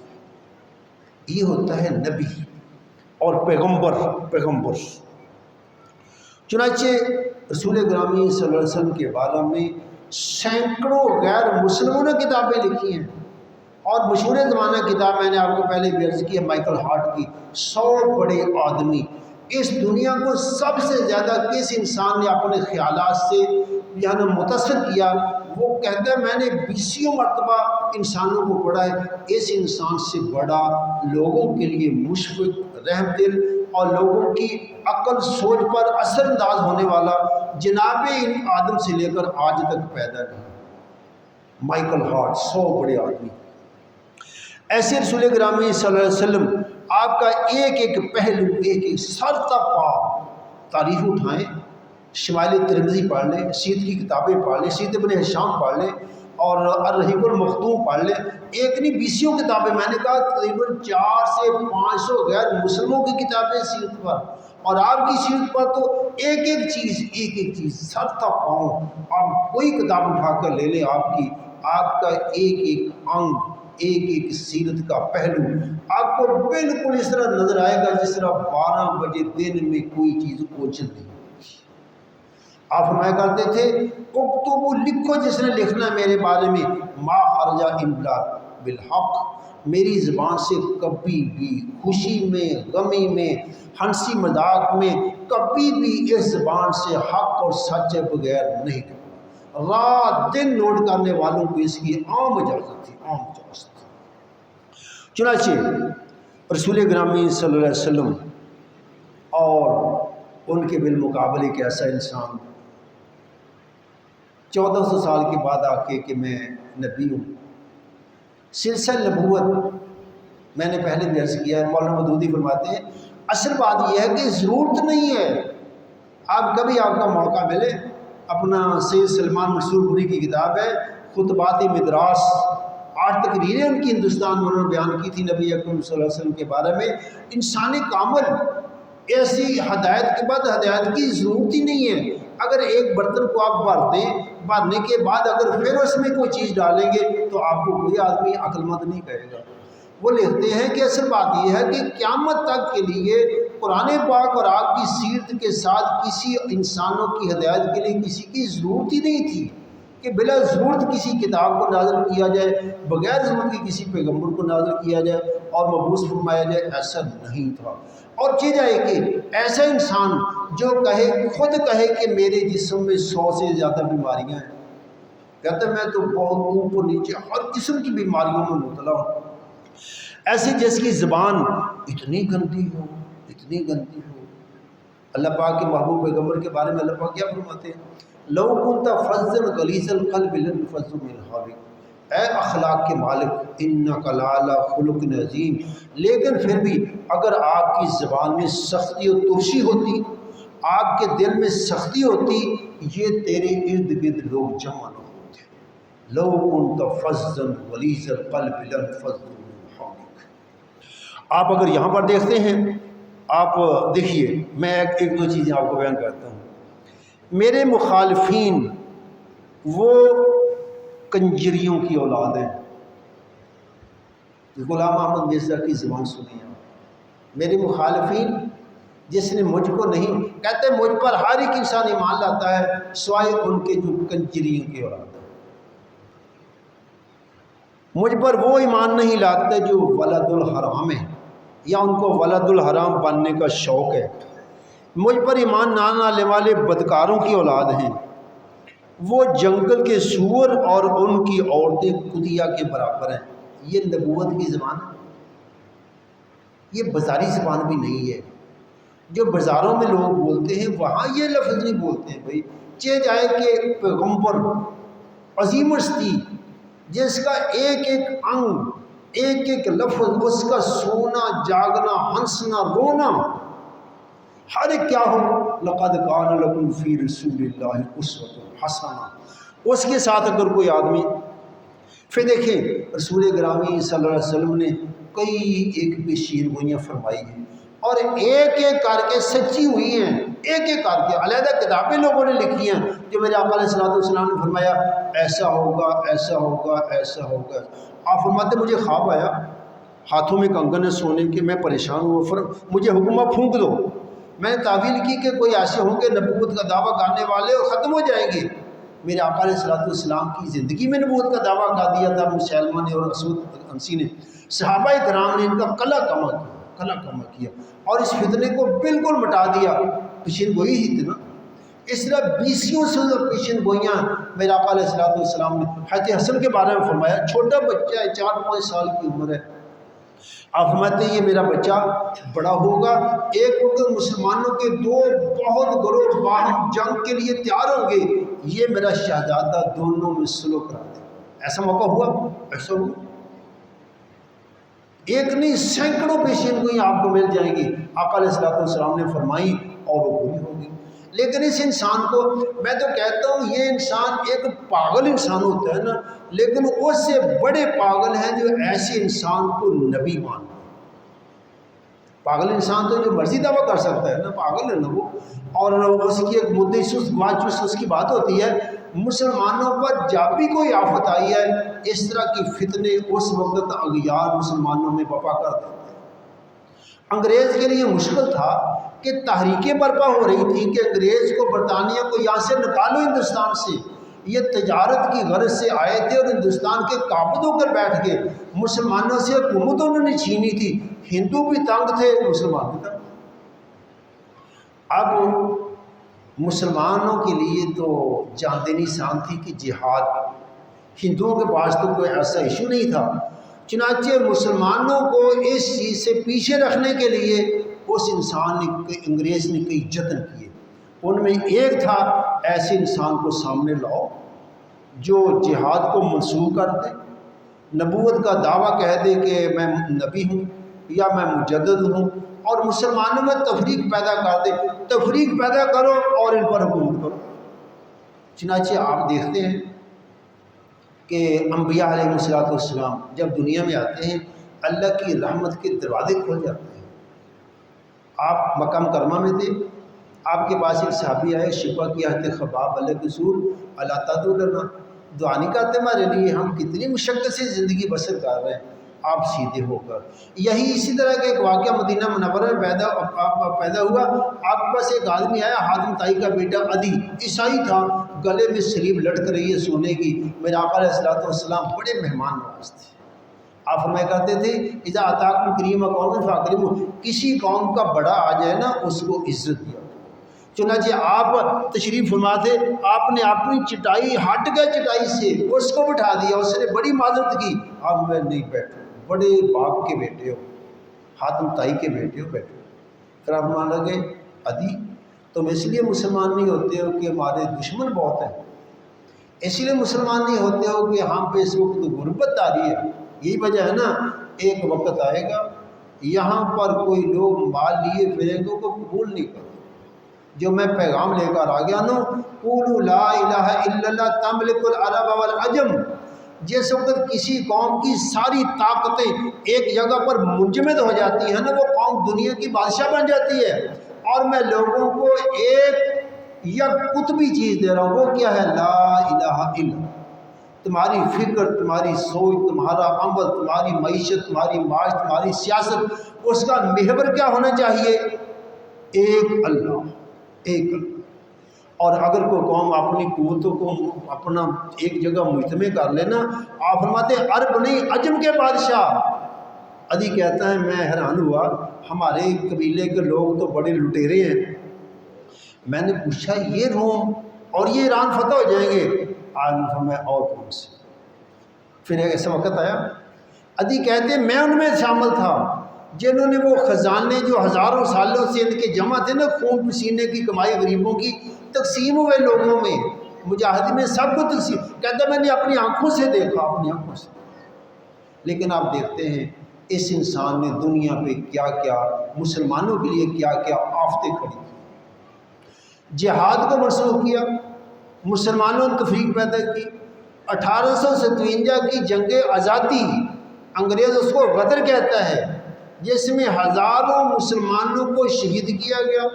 یہ ہوتا ہے نبی اور پیغمبر۔ چنانچہ رسول گرامی صلی اللہ علیہ وسلم کے بارے میں سینکڑوں غیر مسلموں نے کتابیں لکھی ہیں، اور مشہور زمانہ کتاب میں نے آپ کو پہلے بھی عرض کی ہے مائیکل ہارٹ کی 100 بڑے آدمی۔ اس دنیا کو سب سے زیادہ کس انسان نے اپنے خیالات سے یعنی متاثر کیا؟ وہ کہتا ہے میں نے 20 مرتبہ انسانوں کو پڑھا ہے، اس انسان سے بڑا لوگوں کے لیے مشفق، رحم دل اور لوگوں کی عقل سوچ پر اثر انداز ہونے والا جناب آدم سے لے کر آج تک پیدا نہیں۔ مائیکل ہارٹ 100 بڑے آدمی۔ ایسے رسول گرامی صلی اللہ علیہ وسلم آپ کا ایک ایک پہلو، ایک ایک سر پا تاریخ اٹھائیں، شمائل ترمذی پڑھ لیں، سیرت کی کتابیں پڑھ لیں، سیرت ابن ہشام پڑھ لیں اور الرحیق المختوم پڑھ لیں۔ ایک نہیں 20 کتابیں، میں نے کہا تقریباً 400 سے 500 غیر مسلموں کی کتابیں سیرت پر، اور آپ کی سیرت پر تو ایک ایک چیز سر تک پاؤں آپ کوئی کتاب اٹھا کر لے لیں، آپ کا ایک ایک انگ، ایک ایک سیرت کا پہلو آپ کو بالکل اس طرح نظر آئے گا جس طرح 12 بجے دن میں کوئی چیز اوجھل نہیں۔ آپ فرمایا کرتے تھے اکتبو، لکھو جس نے لکھنا ہے میرے بارے میں، ما خرج الا بالحق، میری زبان سے کبھی بھی خوشی میں، غمی میں، ہنسی مذاق میں کبھی بھی اس زبان سے حق اور سچ بغیر نہیں کرتا۔ رات دن نوٹ کرنے والوں کو اس کی عام اجازت تھی، عام اجازت۔ چنانچہ رسول گرامی صلی اللہ علیہ وسلم اور ان کے بالمقابل ایک ایسا انسان 1400 سال کے بعد آ کے کہ میں نبی ہوں، سلسلہ نبوت میں نے پہلے بھی عرض کیا ہے، مولانا مودودی فرماتے ہیں اصل بات یہ ہے کہ ضرورت نہیں ہے، آپ کبھی آپ کا موقع ملے، اپنا سید سلمان منصور پوری کی کتاب ہے خطبات مدراس، 8 تقریریں ان کی ہندوستان میں انہوں نے بیان کی تھی نبی اکرم صلی اللہ علیہ وسلم کے بارے میں۔ انسانی کامل ایسی ہدایت کے بعد ہدایت کی ضرورت ہی نہیں ہے۔ اگر ایک برتن کو آپ بھر دیں، بھرنے کے بعد اگر پھر اس میں کوئی چیز ڈالیں گے تو آپ کو کوئی آدمی عقل مند نہیں کہے گا۔ وہ لکھتے ہیں کہ اصل بات یہ ہے کہ قیامت تک کے لیے قرآن پاک اور آپ کی سیرت کے ساتھ کسی انسانوں کی ہدایت کے لیے کسی کی ضرورت ہی نہیں تھی کہ بلا ضرورت کسی کتاب کو نازل کیا جائے، بغیر ضرورت کی کسی پیغمبر کو نازل کیا جائے اور مبعوث فرمایا جائے، ایسا نہیں تھا۔ اور چیز ہے کہ ایسا انسان جو خود کہے کہ میرے جسم میں 100 سے زیادہ بیماریاں ہیں، کہتا ہے میں تو بہت اوپر نیچے ہر قسم کی بیماریوں میں مبتلا ہوں، ایسی جس کی زبان اتنی گندی ہو، اتنی گندی ہو۔ اللہ پاک کے محبوب پیغمبر کے بارے میں اللہ پاک کیا فرماتے ہیں؟ لو كنت فظا غلیظ القلب لانفضوا من حولک، اے اخلاق کے مالک انک لعلی خلق عظیم، لیکن پھر بھی اگر آپ کی زبان میں سختی و ترشی ہوتی، آپ کے دل میں سختی ہوتی، یہ تیرے ارد گرد لوگ جمع نہ ہوتے۔ لو كنت فظا غلیظ القلب لانفضوا من حولک۔ آپ اگر یہاں پر دیکھتے ہیں، آپ دیکھیے، میں ایک دو چیزیں آپ کو بیان کرتا ہوں۔ میرے مخالفین وہ کنجریوں کی اولاد ہیں، غلام احمد مرزا کی زبان سنی ہے۔ میرے مخالفین جس نے مجھ کو نہیں، کہتے مجھ پر ہر ایک انسان ایمان لاتا ہے سوائے ان کے جو کنجریوں کی اولاد ہیں۔ مجھ پر وہ ایمان نہیں لاتے جو ولد الحرام ہے یا ان کو ولد الحرام بننے کا شوق ہے۔ مجھ پر ایمان نہ لانے والے بدکاروں کی اولاد ہیں، وہ جنگل کے سور اور ان کی عورتیں کتیا کے برابر ہیں۔ یہ نبوت کی زبان ہے، یہ بازاری زبان بھی نہیں ہے۔ جو بازاروں میں لوگ بولتے ہیں وہاں یہ لفظ نہیں بولتے ہیں بھائی، چہ جائے کہ پیغمبر عظیم ہستی جس کا ایک ایک انگ، ایک ایک لفظ، اس کا سونا جاگنا ہنسنا رونا ہر ایک کیا ہو، لقد کان لکم فی رسول اللہ اسوۃ حسنہ، اس کے ساتھ اگر کوئی آدمی پھر دیکھیں رسول گرامی صلی اللہ علیہ وسلم نے کئی ایک پیشین گوئیاں فرمائی ہیں اور ایک ایک کر کے سچی ہوئی ہیں، ایک ایک کر کے علیحدہ کتابیں لوگوں نے لکھی ہیں جو میرے آقا علیہ السلام نے فرمایا ایسا ہوگا ایسا ہوگا ایسا ہوگا۔ آپ فرماتے مجھے خواب آیا، ہاتھوں میں کنگن ہے سونے کے، میں پریشان ہوا، مجھے حکمہ پھونک دو۔ میں نے تعویل کی کہ کوئی ایسے ہوں گے نبوت کا دعویٰ کرنے والے اور ختم ہو جائیں گے۔ میرے آقا علیہ السلام کی زندگی میں نبوت کا دعویٰ کر دیا تھا مسلمہ نے اور مسعود انسی نے، صحابہ کرام نے ان کا کلا کما کیا اور اس فتنے کو بالکل مٹا دیا۔ پیشین گوئی ہی تھی نا، اس طرح بیسیوں سے پیشین گوئیاں میرے آقا علیہ السلام نے حضرت حسن کے بارے میں فرمایا، چھوٹا بچہ ہے، 4-5 سال کی عمر ہے، آپ فرماتے ہیں یہ میرا بچہ بڑا ہوگا، ایک وقت مسلمانوں کے دو بہت گروہ باہم جنگ کے لیے تیار ہوں گے، یہ میرا شہزادہ دونوں میں سلو کرا دے۔ ایسا موقع ہوا، ایسا ہوا، ایک نہیں سینکڑوں پیشین گوئی آپ کو مل جائیں گی، آقا علیہ السلام نے فرمائی اور وہ پوری ہوگی۔ لیکن اس انسان کو میں تو کہتا ہوں یہ انسان ایک پاگل انسان ہوتا ہے نا، لیکن اس سے بڑے پاگل ہیں جو ایسے انسان کو نبی مانتے ہیں۔ پاگل انسان تو جو مرضی دعویٰ کر سکتا ہے نا، پاگل ہے نا وہ، اور اس کی ایک مدعی سست اس کی بات ہوتی ہے۔ مسلمانوں پر جب بھی کوئی آفت آئی ہے اس طرح کی فتنے اس وقت اغیار مسلمانوں میں بپا کر دیتے ہیں۔ انگریز کے لیے مشکل تھا کہ تحریکیں برپا ہو رہی تھی کہ انگریز کو برطانیہ کو یہاں سے نکالو ہندوستان سے، یہ تجارت کی غرض سے آئے تھے اور ہندوستان کے قابض ہو کر بیٹھ گئے، مسلمانوں سے حکومت انہوں نے چھینی تھی، ہندو بھی تنگ تھے مسلمان بھی تنگ۔ اب مسلمانوں کے لیے تو جان دینی شان تھی کہ جہاد، ہندوؤں کے پاس تو کوئی ایسا ایشو نہیں تھا، چنانچہ مسلمانوں کو اس چیز سے پیچھے رکھنے کے لیے اس انسان نے انگریز نے کئی جتن کیے۔ ان میں ایک تھا ایسے انسان کو سامنے لاؤ جو جہاد کو منسوخ کر دے، نبوت کا دعویٰ کہہ دے کہ میں نبی ہوں یا میں مجدد ہوں، اور مسلمانوں میں تفریق پیدا کر دے، تفریق پیدا کرو اور ان پر حکومت کرو۔ چنانچہ آپ دیکھتے ہیں کہ انبیاء علیہ السلام جب دنیا میں آتے ہیں اللہ کی رحمت کے دروازے کھل جاتے ہیں۔ آپ مکہ مکرمہ میں تھے، آپ کے پاس ایک صحابی آئے، شفا کی حضرت خباب اللہ کے سور اللہ تعالیٰ لنا، دعا نہیں کرتے ہمارے لیے، ہم کتنی مشقت سے زندگی بسر کر رہے ہیں، آپ سیدھے ہو کر۔ یہی اسی طرح کا ایک واقعہ مدینہ منورہ میں پیدا ہوا۔ آپ کے پاس ایک آدمی آیا، حاتم طائی کا بیٹا عدی، عیسائی تھا، گلے میں سلیب لٹک رہی ہے سونے کی۔ میرے آقا علیہ السلام بڑے مہمان نواز تھے، آپ فرمایا کرتے تھے اذا اتاکم کریم قوم فاکرموا، کسی قوم کا بڑا آ جائے نا اس کو عزت دیا۔ چنانچہ آپ تشریف فرما تھے، آپ نے اپنی چٹائی ہٹ گئے چٹائی سے، اس کو بٹھا دیا، اس نے بڑی معذرت کی، آپ میں نہیں بیٹھے، بڑے باپ کے بیٹے ہو، حاتم طائی کے بیٹے ہو، بیٹھے۔ پھر آپ مان لگے عدی تم اس لیے مسلمان نہیں ہوتے ہو کہ ہمارے دشمن بہت ہیں، اس لیے مسلمان نہیں ہوتے ہو کہ ہم پہ اس وقت غربت آ رہی ہے، یہی وجہ ہے نا۔ ایک وقت آئے گا یہاں پر کوئی لوگ مال لیے پھریں گے کو قبول نہیں کرتے، جو میں پیغام لے کر آ گیا نا، قولوا لا الہ الا اللہ تملک العرب والعجم، جس وقت کسی قوم کی ساری طاقتیں ایک جگہ پر منجمد ہو جاتی ہیں نا، وہ قوم دنیا کی بادشاہ بن جاتی ہے، اور میں لوگوں کو ایک یا قطبی چیز دے رہا ہوں، وہ کیا ہے؟ لا الہ الا۔ تمہاری فکر، تمہاری سوچ، تمہارا عمل، تمہاری معیشت، تمہاری معاش، تمہاری سیاست، اس کا محور کیا ہونا چاہیے؟ ایک اللہ، ایک اللہ۔ اور اگر کوئی قوم اپنی قوتوں کو اپنا ایک جگہ مجتمع کر لینا، آپ فرماتے ہیں عرب نہیں عجم کے بادشاہ۔ عدی کہتا ہے میں حیران ہوا، ہمارے قبیلے کے لوگ تو بڑے لٹیرے ہیں، میں نے پوچھا یہ روم اور یہ ایران فتح ہو جائیں گے؟ آج میں اور کون سے؟ پھر ایسا وقت آیا، عدی کہتے ہیں میں ان میں شامل تھا جنہوں نے وہ خزانے جو ہزاروں سالوں سے ان کے جمع تھے نا، خون پسینے کی کمائی غریبوں کی، تقسیم ہوئے لوگوں میں، مجاہدین میں سب کو تقسیم، کہتا میں نے اپنی آنکھوں سے دیکھا، اپنی آنکھوں سے۔ لیکن آپ دیکھتے ہیں اس انسان نے دنیا پہ کیا کیا، مسلمانوں کے لیے کیا کیا آفتیں کھڑی کی، جہاد کو منسوخ کیا، مسلمانوں نے تفریق پیدا کی، 1857 کی جنگ آزادی، انگریز اس کو غدر کہتا ہے، جس میں ہزاروں مسلمانوں کو شہید کیا گیا،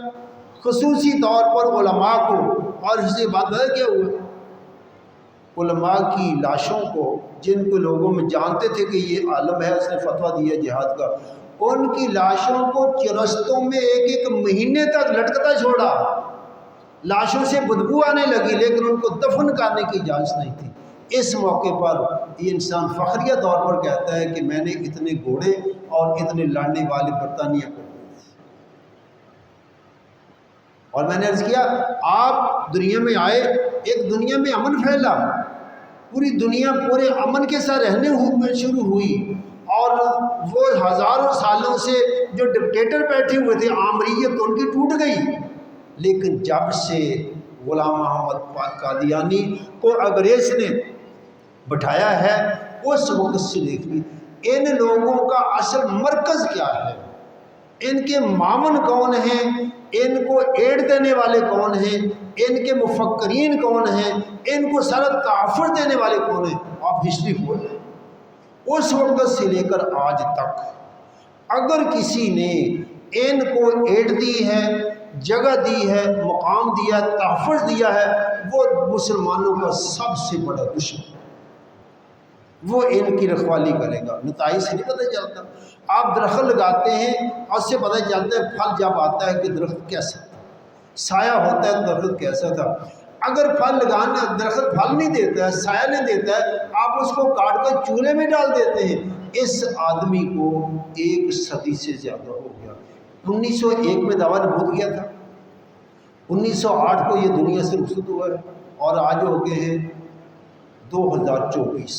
خصوصی طور پر علماء کو، اور اس سے بات ہے کیا ہوا، علماء کی لاشوں کو، جن کو لوگوں میں جانتے تھے کہ یہ عالم ہے، اس نے فتویٰ دیا جہاد کا، ان کی لاشوں کو چرستوں میں ایک ایک مہینے تک لٹکتا چھوڑا، لاشوں سے بدبو آنے لگی، لیکن ان کو دفن کرنے کی اجازت نہیں تھی۔ اس موقع پر یہ انسان فخریہ طور پر کہتا ہے کہ میں نے اتنے گھوڑے اور اتنے لڑنے والے برطانیہ کو، اور میں نے عرض کیا آپ دنیا میں آئے، ایک دنیا میں امن پھیلا، پوری دنیا پورے امن کے ساتھ رہنے شروع ہوئی، اور وہ ہزاروں سالوں سے جو ڈکٹیٹر بیٹھے ہوئے تھے آمریت ان کی ٹوٹ گئی، لیکن جب سے غلام محمد قادیانی کو انگریز نے بٹھایا ہے، اس وقت سے دیکھ لی ان لوگوں کا اصل مرکز کیا ہے، ان کے معاون کون ہیں، ان کو ایڈ دینے والے کون ہیں، ان کے مفکرین کون ہیں، ان کو سارا تحفظ دینے والے کون ہیں۔ آپ ہسٹری کھولیں، اس وقت سے لے کر آج تک اگر کسی نے ان کو ایڈ دی ہے، جگہ دی ہے، مقام دیا، تحفظ دیا ہے، وہ مسلمانوں کا سب سے بڑا دشمن، وہ ان کی رکھوالی کرے گا۔ نتائج سے نہیں پتہ چلتا، آپ درخت لگاتے ہیں اور اس سے پتہ چلتا ہے پھل جب آتا ہے کہ درخت کیسا تھا، سایہ ہوتا ہے درخت کیسا تھا۔ اگر پھل لگانا درخت پھل نہیں دیتا ہے، سایہ نہیں دیتا ہے، آپ اس کو کاٹ کر چولہے میں ڈال دیتے ہیں۔ اس آدمی کو 1 صدی سے زیادہ ہو گیا، 1901 میں دعویٰ نبوت کیا تھا، 1908 کو یہ دنیا سے رخصت ہوا ہے، اور آج ہو گئے ہیں 2024۔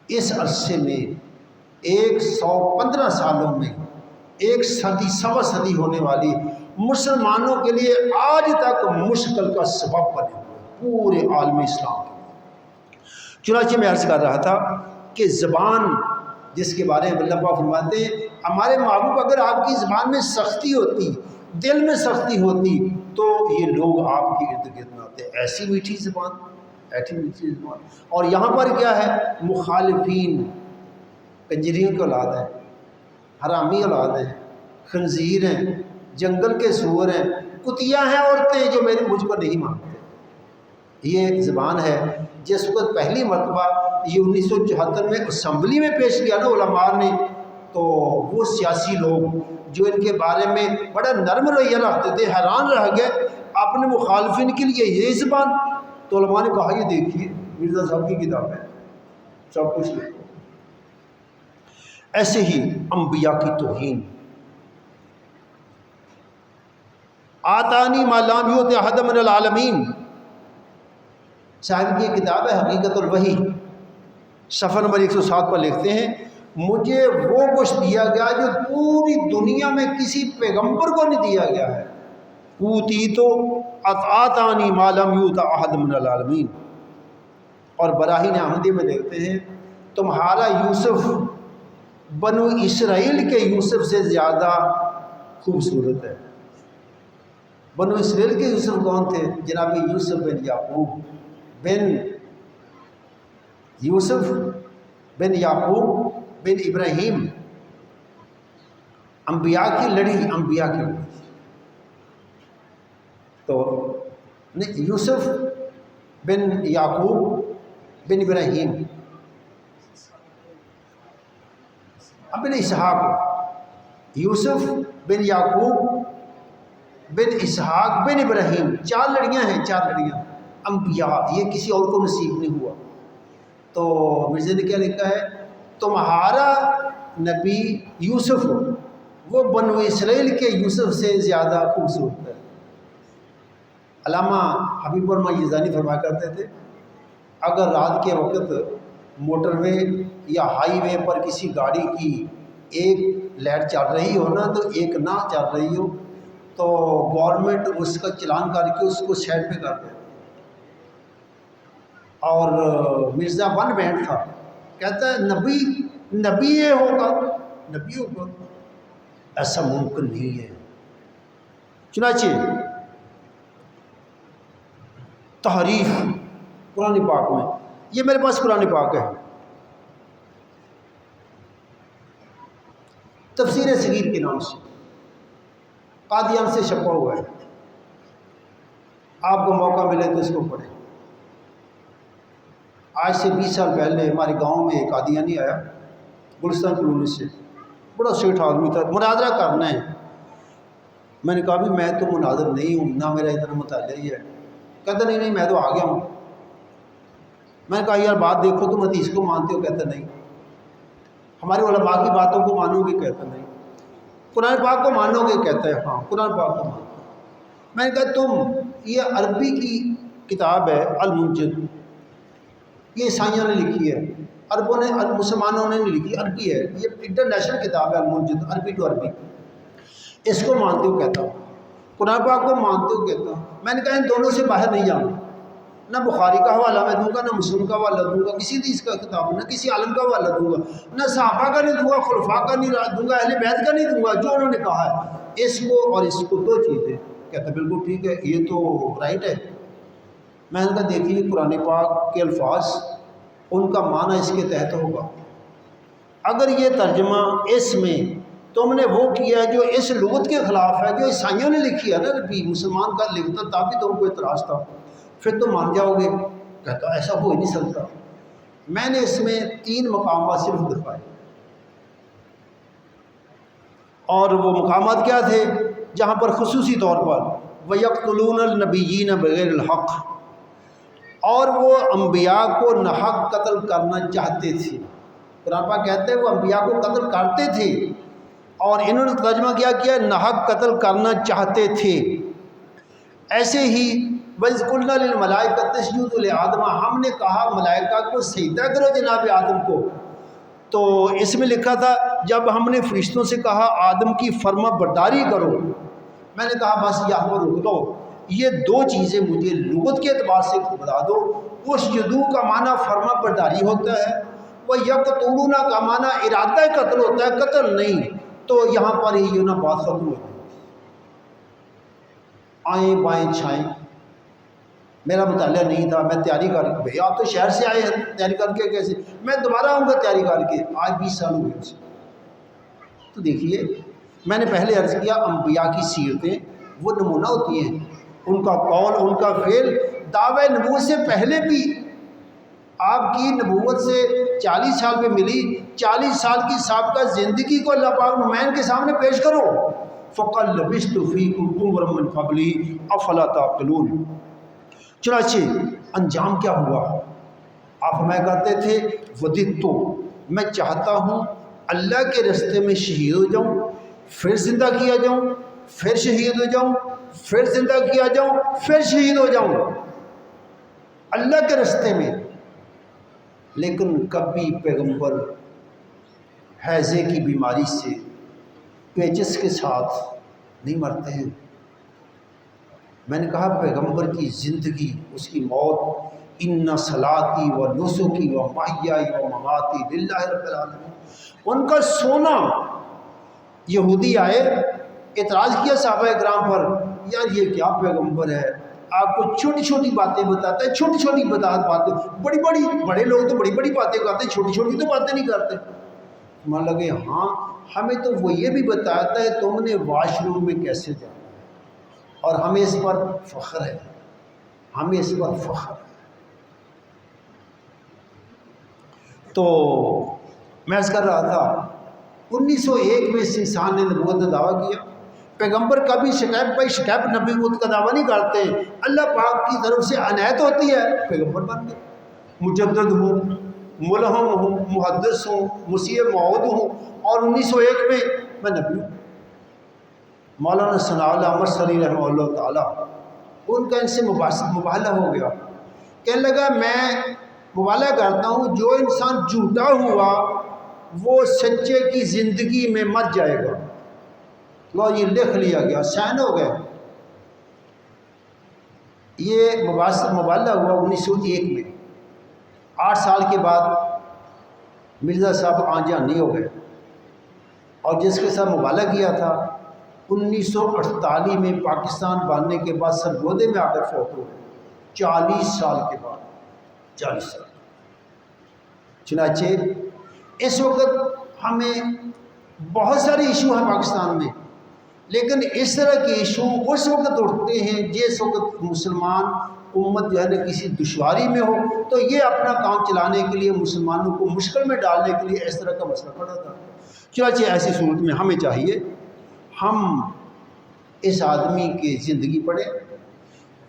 اس عرصے میں 115 سالوں میں 1 صدی، سوا صدی ہونے والی مسلمانوں کے لیے آج تک مشکل کا سبب بنے ہوئے پورے عالم اسلام کے۔ چنانچہ میں عرض کر رہا تھا کہ زبان جس کے بارے میں اللہ پاک فرماتے ہیں ہمارے محبوب، اگر آپ کی زبان میں سختی ہوتی، دل میں سختی ہوتی، تو یہ لوگ آپ کے ارد گرد نہ آتے۔ ایسی میٹھی زبان، ایسی میٹھی زبان، اور یہاں پر کیا ہے، مخالفین کنجریوں کی اولاد ہے، حرامی اولاد ہیں، خنزیر ہیں، جنگل کے سور ہیں، کتیاں ہیں عورتیں جو مجھ کو نہیں مانتے۔ یہ زبان ہے جس کو پہلی مرتبہ یہ 1974 میں اسمبلی میں پیش کیا نا علماء نے، تو وہ سیاسی لوگ جو ان کے بارے میں بڑا نرم رویہ رکھتے تھے حیران رہ گئے، اپنے مخالفین کے لیے یہ زبان، تو علماء نے کہا یہ دیکھیے مرزا صاحب کی کتاب ہے، سب کچھ لکھو۔ ایسے ہی انبیاء کی توہین، آتانی ما لم یؤت احد من العالمین، صاحب کی کتاب ہے حقیقت الوحی، صفحہ نمبر 107 پر لکھتے ہیں مجھے وہ کچھ دیا گیا جو پوری دنیا میں کسی پیغمبر کو نہیں دیا گیا ہے، اوتیتو آتانی ما لم یؤت احد من العالمین۔ اور براہین احمدی میں دیکھتے ہیں تمہارا یوسف بنو اسرائیل کے یوسف سے زیادہ خوبصورت ہے۔ بنو اسرائیل کے یوسف کون تھے؟ جناب یوسف بن یعقوب بن یوسف بن یعقوب بن ابراہیم، انبیاء کی لڑی، انبیاء کی لڑی۔ تو یوسف بن یعقوب بن ابراہیم بن اسحاق، یوسف بن یعقوب بن اسحاق بن ابراہیم، 4 لڑیاں ہیں، 4 لڑیاں انبیاء، یہ کسی اور کو نصیب نہیں ہوا۔ تو مرزا نے کیا لکھا ہے، تمہارا نبی یوسف وہ بنو اسرائیل کے یوسف سے زیادہ خوبصورت ہے۔ علامہ حبیب الرحمن یزدانی فرمایا کرتے تھے اگر رات کے وقت موٹر وے یا ہائی وے پر کسی گاڑی کی ایک لائٹ چل رہی ہو نا تو ایک نہ چل رہی ہو تو گورنمنٹ اس کا چلان کر کے اس کو سائڈ پہ کر دے۔ اور مرزا ون بینڈ تھا، کہتا ہے نبی یہ ہوگا، نبی ہوگا، ایسا ممکن نہیں ہے۔ چنانچہ تحریف قرآن پاک میں، یہ میرے پاس قرآن پاک ہے، تفسیر صغیر کے نام سے قادیان سے چھپا ہوا ہے، آپ کو موقع ملے تو اس کو پڑھیں۔ آج سے 20 سال پہلے ہمارے گاؤں میں ایک قادیانی آیا گلستان کالونی سے، بڑا سیٹھ آدمی تھا، مناظرہ کرنا ہے۔ میں نے کہا بھی میں تو مناظر نہیں ہوں، نہ میرا اتنا مطالعہ ہی ہے۔ کہتا نہیں میں تو آ گیا ہوں۔ میں نے کہا یار بات دیکھو، تم حدیث کو مانتے ہو؟ کہتا نہیں۔ ہمارے علماء کی باتوں کو مانو گے؟ کہتا نہیں۔ قرآن پاک کو مانو گے؟ کہتا ہے ہاں قرآن پاک کو مانو۔ میں نے کہا تم یہ عربی کی کتاب ہے المنجد، یہ عیسائیوں نے لکھی ہے، عربوں نے مسلمانوں نے نہیں لکھی، عربی ہے، یہ انٹرنیشنل کتاب ہے المنجد، عربی ٹو عربی، اس کو مانتے ہو؟ کہتا ہوں۔ قرآن پاک کو مانتے ہو؟ کہتا ہوں۔ میں نے کہا ان دونوں سے باہر نہیں جانا، نہ بخاری کا حوالہ میں دوں گا، نہ مسلم کا حوالہ دوں گا، کسی حدیث کا کتاب، نہ کسی عالم کا حوالہ دوں گا، نہ صحابہ کا نہیں دوں گا، خلفاء کا نہیں دوں گا، اہل بیت کا نہیں دوں گا، جو انہوں نے کہا ہے اس کو اور اس کو 2 چیزیں۔ کہتا بالکل ٹھیک ہے، یہ تو رائٹ ہے۔ میں نے کہا دیکھیے قرآن پاک کے الفاظ ان کا معنی اس کے تحت ہوگا، اگر یہ ترجمہ اس میں تم نے وہ کیا ہے جو اس لغت کے خلاف ہے، جو عیسائیوں نے لکھی ہے نا، بھی مسلمان کا لکھتا تب بھی تم کو اعتراض تھا، پھر تم مان جاؤ گے۔ کہتا ایسا ہو ہی نہیں سکتا۔ میں نے اس میں 3 مقامات صرف دکھائے، اور وہ مقامات کیا تھے جہاں پر خصوصی طور پر وَيَقْتُلُونَ النَّبِيِّينَ بِغَيْرِ الْحَقِّ، اور وہ انبیاء کو ناحق قتل کرنا چاہتے تھے۔ قرآن پاک کہتے ہیں وہ انبیاء کو قتل کرتے تھے، اور انہوں نے ترجمہ کیا ناحق قتل کرنا چاہتے تھے۔ ایسے ہی وَإِذْ قُلْنَا لِلْمَلَائِكَةِ اسْجُدُوا لِآدَمَ، ہم نے کہا ملائکہ کو سجدہ کرو جناب آدم کو، تو اس میں لکھا تھا جب ہم نے فرشتوں سے کہا آدم کی فرما برداری کرو، میں نے کہا بس یہاں پر رک دو، یہ 2 چیزیں مجھے لغت کے اعتبار سے بتا دو۔ اسجدوا کا معنی فرما برداری ہوتا ہے، وَيَقْتُلُونَ کا معنی ارادہ قتل ہوتا ہے، قتل نہیں، تو یہاں پر ہی نا بات ختم ہو جائے۔ آئیں بائیں چھائیں، میرا مطالعہ نہیں تھا، میں تیاری کر کے، بھئی آپ تو شہر سے آئے ہیں تیاری کر کے کیسے؟ میں دوبارہ آؤں گا تیاری کر کے، آج 20 سال ہوئے اسے۔ تو دیکھیے میں نے پہلے عرض کیا انبیاء کی سیرتیں وہ نمونہ ہوتی ہیں، ان کا قول ان کا فعل دعوی نبوت سے پہلے بھی، آپ کی نبوت سے 40 سال پہ ملی، 40 سال کی سابقہ زندگی کو اللہ پاک نمائن کے سامنے پیش کرو۔ فَقَدْ لَبِثْتُ فِيكُمْ عُمُرًا مِّن قَبْلِي أَفَلَا تَعْقِلُونَ۔ چنانچہ انجام کیا ہوا؟ آپ ہمیں کرتے تھے وَدِدْتُ، میں چاہتا ہوں اللہ کے راستے میں شہید ہو جاؤں، پھر زندہ کیا جاؤں، پھر شہید ہو جاؤں، پھر زندہ کیا جاؤں، پھر شہید ہو جاؤں اللہ کے راستے میں۔ لیکن کبھی پیغمبر ہیضے کی بیماری سے پیچس کے ساتھ نہیں مرتے ہیں۔ میں نے کہا پیغمبر کی زندگی، اس کی موت، ان صلاتی و نسکی و محیائی و مماتی للہ رب العالمین، ان کا سونا۔ یہودی آئے اعتراض کیا صحابہ اکرام پر، یار یہ کیا پیغمبر ہے، آپ کو چھوٹی چھوٹی باتیں بتاتا ہے، چھوٹی چھوٹی باتیں، بڑے لوگ تو بڑی بڑی باتیں کرتے ہیں، چھوٹی چھوٹی تو باتیں نہیں کرتے۔ مان لگے ہاں ہمیں تو وہ یہ بھی بتاتا ہے تم نے واش روم میں کیسے جانا ہے، اور ہمیں اس پر فخر ہے، ہمیں اس پر فخر ہے۔ تو میں عرض کر رہا تھا 1901 میں اس انسان نے نبوت کا دعویٰ کیا، پیغمبر کبھی اسٹیپ بائی اسٹیپ نبوت کا دعویٰ نہیں کرتے، اللہ پاک کی طرف سے عنایت ہوتی ہے، پیغمبر بن گئے۔ مجدد ہوں، ملہم ہوں، محدث ہوں، مسیح موعود ہوں، اور 1901 میں نبی ہوں۔ مولانا ثناء اللہ احمد سری رحمہ اللہ تعالیٰ، ان کا ان سے مباہلہ ہو گیا، کہنے لگا میں مبالغہ کرتا ہوں، جو انسان جھوٹا ہوا وہ سچے کی زندگی میں مر جائے گا۔ لو یہ لکھ لیا گیا، سائن ہو گئے۔ یہ مبالغہ ہوا 1901 میں۔ 8 سال کے بعد مرزا صاحب آنجانی ہو گئے، اور جس کے ساتھ مبالغہ کیا تھا 1948 میں پاکستان بننے کے بعد سرگودے میں آ کر فوت ہو گئے، 40 سال کے بعد، 40 سال۔ چنانچہ اس وقت ہمیں بہت سارے ایشو ہیں پاکستان میں، لیکن اس طرح کے ایشو اس وقت اٹھتے ہیں جس وقت مسلمان امت جو ہے نا کسی دشواری میں ہو، تو یہ اپنا کام چلانے کے لیے، مسلمانوں کو مشکل میں ڈالنے کے لیے اس طرح کا مسئلہ پڑا تھا۔ چنانچہ ایسی صورت میں ہمیں چاہیے ہم اس آدمی کی زندگی پڑھیں،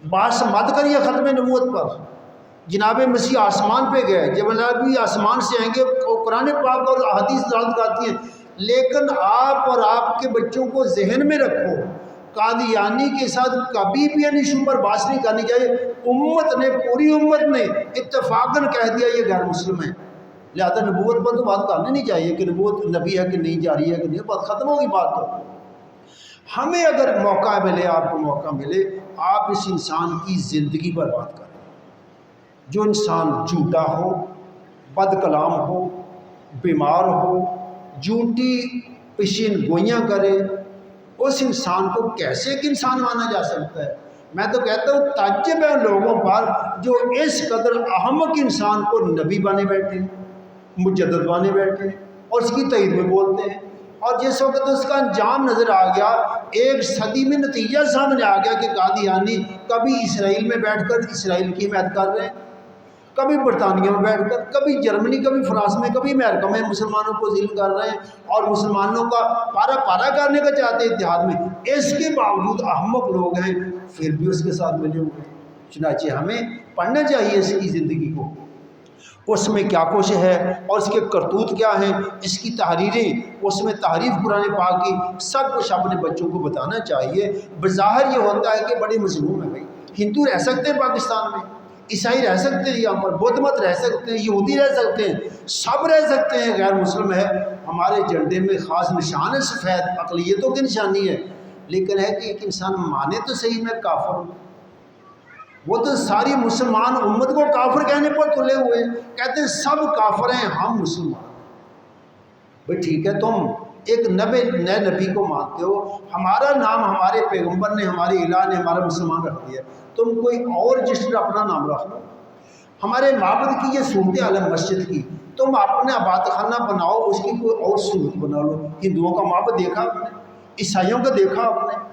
بات مت کریے ختم نبوت پر۔ جناب مسیح آسمان پہ گئے، جب نبی آسمان سے آئیں گے قرآن پاک اور احادیث دلالت کرتی ہیں، لیکن آپ اور آپ کے بچوں کو ذہن میں رکھو، قادیانی کے ساتھ کبھی بھی ان ایشو پر بات نہیں کرنی چاہیے۔ امت نے، پوری امت نے اتفاقاً کہہ دیا یہ غیر مسلم ہے، لہذا نبوت پر تو بات کرنی نہیں چاہیے کہ نبوت نبی ہے کہ نہیں، جاری ہے کہ نہیں، بات ختم ہوگی بات تو۔ ہمیں اگر موقع ملے، آپ کو موقع ملے، آپ اس انسان کی زندگی پر بات کریں۔ جو انسان جھوٹا ہو، بد کلام ہو، بیمار ہو، جھوٹی پیشین گوئیاں کرے، اس انسان کو کیسے ایک انسان مانا جا سکتا ہے؟ میں تو کہتا ہوں تعجب ہے ان لوگوں پر جو اس قدر احمق انسان کو نبی بنے بیٹھے ہیں، مجدد بنے بیٹھے ہیں، اور اس کی تائید میں بولتے ہیں، اور جس وقت اس کا انجام نظر آ گیا، ایک صدی میں نتیجہ سامنے آ گیا کہ قادیانی کبھی اسرائیل میں بیٹھ کر اسرائیل کی حمایت کر رہے ہیں، کبھی برطانیہ میں بیٹھ کر، کبھی جرمنی، کبھی فرانس میں، کبھی امریکہ میں مسلمانوں کو ذلیل کر رہے ہیں، اور مسلمانوں کا پارا پارا کرنے کا چاہتے ہیں اتحاد میں۔ اس کے باوجود احمق لوگ ہیں، پھر بھی اس کے ساتھ ملے ہوئے۔ چنانچہ ہمیں پڑھنا چاہیے اس کی زندگی کو، اس میں کیا کچھ ہے اور اس کے کرتوت کیا ہیں، اس کی تحریریں، اس میں تحریف قرآن پاک کی، سب کچھ اپنے بچوں کو بتانا چاہیے۔ بظاہر یہ ہوتا ہے کہ بڑے مظلوم ہیں، بھائی ہندو رہ سکتے ہیں پاکستان میں، عیسائی رہ سکتے ہیں یہاں پر، بدھ مت رہ سکتے ہیں، یہودی رہ سکتے ہیں، سب رہ سکتے ہیں، غیر مسلم ہے۔ ہمارے جھنڈے میں خاص نشان ہے سفید، اقلیتوں کی نشانی ہے، لیکن ہے کہ ایک انسان مانے تو صحیح میں کافر ہوں، وہ تو ساری مسلمان امت کو کافر کہنے پر تلے ہوئے، کہتے ہیں سب کافر ہیں، ہم مسلمان۔ بھائی ٹھیک ہے، تم ایک نئے نبی کو مانتے ہو، ہمارا نام ہمارے پیغمبر نے، ہمارے الہ نے ہمارا مسلمان رکھ دیا، تم کوئی اور رجسٹر اپنا نام رکھ لو۔ ہمارے معبد کی یہ صورت حال ہے مسجد کی، تم اپنا عبادت خانہ بناؤ، اس کی کوئی اور صورت بنا لو۔ ہندوؤں کا معبد دیکھا آپ نے، عیسائیوں کا دیکھا آپ نے،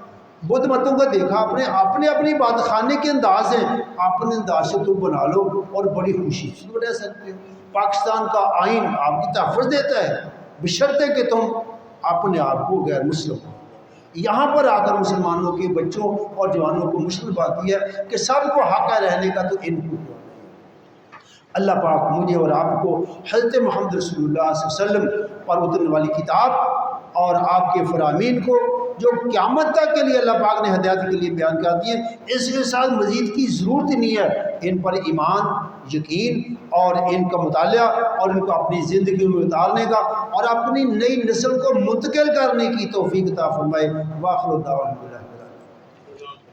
بدھ متوں کا دیکھا آپ نے، اپنے عبادت خانے کے انداز ہیں، اپنے انداز سے تم بنا لو اور بڑی خوشی سے رہ سکتے ہو۔ پاکستان کا آئین آپ کی تحفظ دیتا ہے، بشرطے کہ تم اپنے آپ کو غیر مسلم ہو۔ یہاں پر آ کر مسلمانوں کے بچوں اور جوانوں کو مشکل بات یہ ہے کہ سب کو حق رہنے کا تو ان کو اللہ پاک مجھے اور آپ کو حضرت محمد رسول اللہ صلی اللہ علیہ وسلم پر اترنے والی کتاب اور آپ کے فرامین کو جو قیامت تک کے لیے اللہ پاک نے ہدایت کے لیے بیان کر دیے، اس کے ساتھ مزید کی ضرورت نہیں ہے، ان پر ایمان، یقین اور ان کا مطالعہ اور ان کو اپنی زندگی میں اتارنے کا اور اپنی نئی نسل کو منتقل کرنے کی توفیق عطا فرمائے۔ واخر دعوانا